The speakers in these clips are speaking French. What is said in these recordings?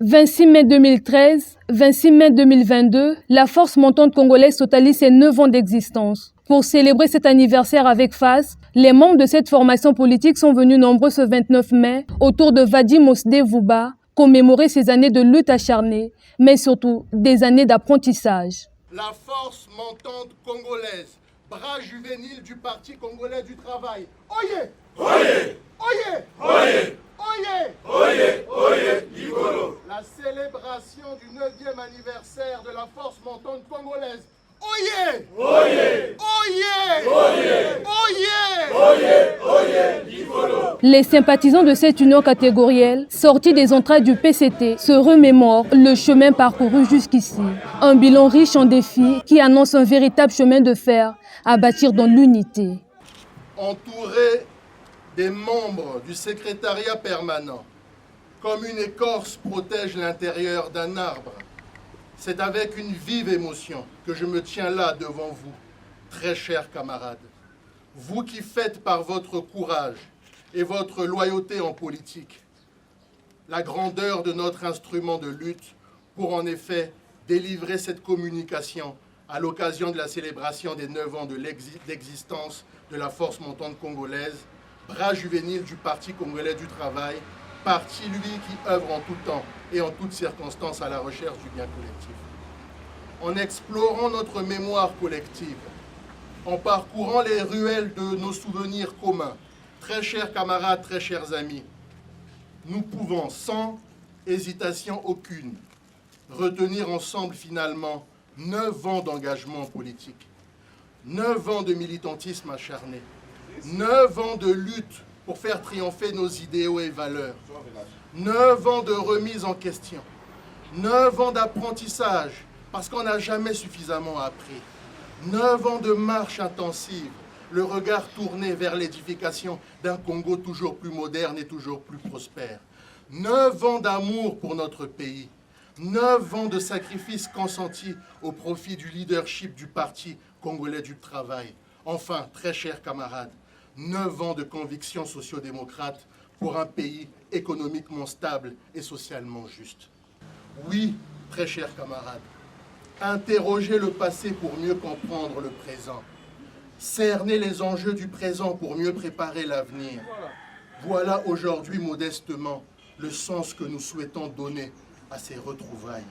26 mai 2013, 26 mai 2022, la force montante congolaise totalise ses 9 ans d'existence. Pour célébrer cet anniversaire avec FAS, les membres de cette formation politique sont venus nombreux ce 29 mai autour de Vadim Osde-Vouba, commémorer ses années de lutte acharnée, mais surtout des années d'apprentissage. La force montante congolaise, bras juvénile du Parti congolais du travail. Oyez! Oyez! Oyez! Oyez! Oyez! Oyez! Oyez! Ligolo! La célébration du 9e anniversaire de la force montante congolaise. Oyez! Oyez! Oyez! Oyez! Oyez! Oyez! Oyez! Ligolo! Les sympathisants de cette union catégorielle, sortis des entrailles du PCT, se remémorent le chemin parcouru jusqu'ici. Un bilan riche en défis qui annonce un véritable chemin de fer à bâtir dans l'unité. Entouré des membres du secrétariat permanent, comme une écorce protège l'intérieur d'un arbre, c'est avec une vive émotion que je me tiens là devant vous, très chers camarades. Vous qui faites par votre courage et votre loyauté en politique la grandeur de notre instrument de lutte pour en effet délivrer cette communication à l'occasion de la célébration des 9 ans d'existence de la force montante congolaise, bras juvénile du Parti congolais du travail, parti, lui, qui œuvre en tout temps et en toutes circonstances à la recherche du bien collectif. En explorant notre mémoire collective, en parcourant les ruelles de nos souvenirs communs, très chers camarades, très chers amis, nous pouvons, sans hésitation aucune, retenir ensemble finalement 9 ans d'engagement politique, 9 ans de militantisme acharné, 9 ans de lutte pour faire triompher nos idéaux et valeurs, 9 ans de remise en question, 9 ans d'apprentissage, parce qu'on n'a jamais suffisamment appris, 9 ans de marche intensive, le regard tourné vers l'édification d'un Congo toujours plus moderne et toujours plus prospère, 9 ans d'amour pour notre pays, 9 ans de sacrifices consentis au profit du leadership du Parti congolais du travail. Enfin, très chers camarades, 9 ans de conviction sociodémocrate pour un pays économiquement stable et socialement juste. Oui, très chers camarades, interrogez le passé pour mieux comprendre le présent. Cerner les enjeux du présent pour mieux préparer l'avenir. Voilà aujourd'hui modestement le sens que nous souhaitons donner à ces retrouvailles.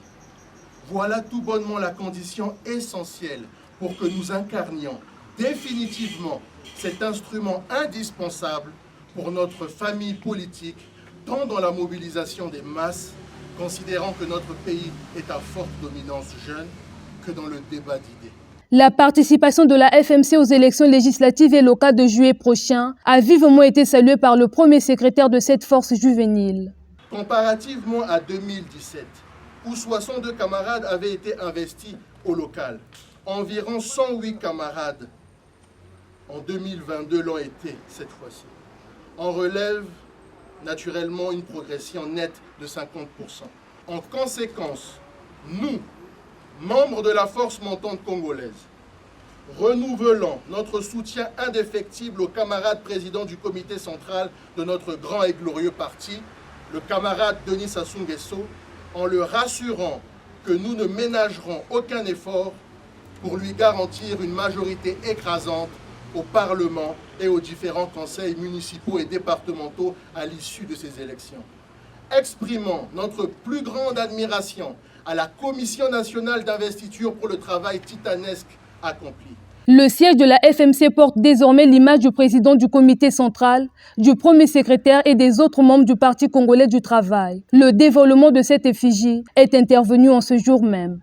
Voilà tout bonnement la condition essentielle pour que nous incarnions définitivement cet instrument indispensable pour notre famille politique, tant dans la mobilisation des masses, considérant que notre pays est à forte dominance jeune, que dans le débat d'idées. La participation de la FMC aux élections législatives et locales de juillet prochain a vivement été saluée par le premier secrétaire de cette force juvénile. Comparativement à 2017, où 62 camarades avaient été investis au local, environ 108 camarades en 2022 l'ont été cette fois-ci. On relève naturellement une progression nette de 50%. En conséquence, nous, membres de la force montante congolaise, renouvelons notre soutien indéfectible au camarade président du comité central de notre grand et glorieux parti, le camarade Denis Sassou Nguesso, en le rassurant que nous ne ménagerons aucun effort pour lui garantir une majorité écrasante au Parlement et aux différents conseils municipaux et départementaux à l'issue de ces élections. Exprimons notre plus grande admiration à la Commission nationale d'investiture pour le travail titanesque accompli. Le siège de la FMC porte désormais l'image du président du comité central, du premier secrétaire et des autres membres du Parti congolais du travail. Le dévoilement de cette effigie est intervenu en ce jour même.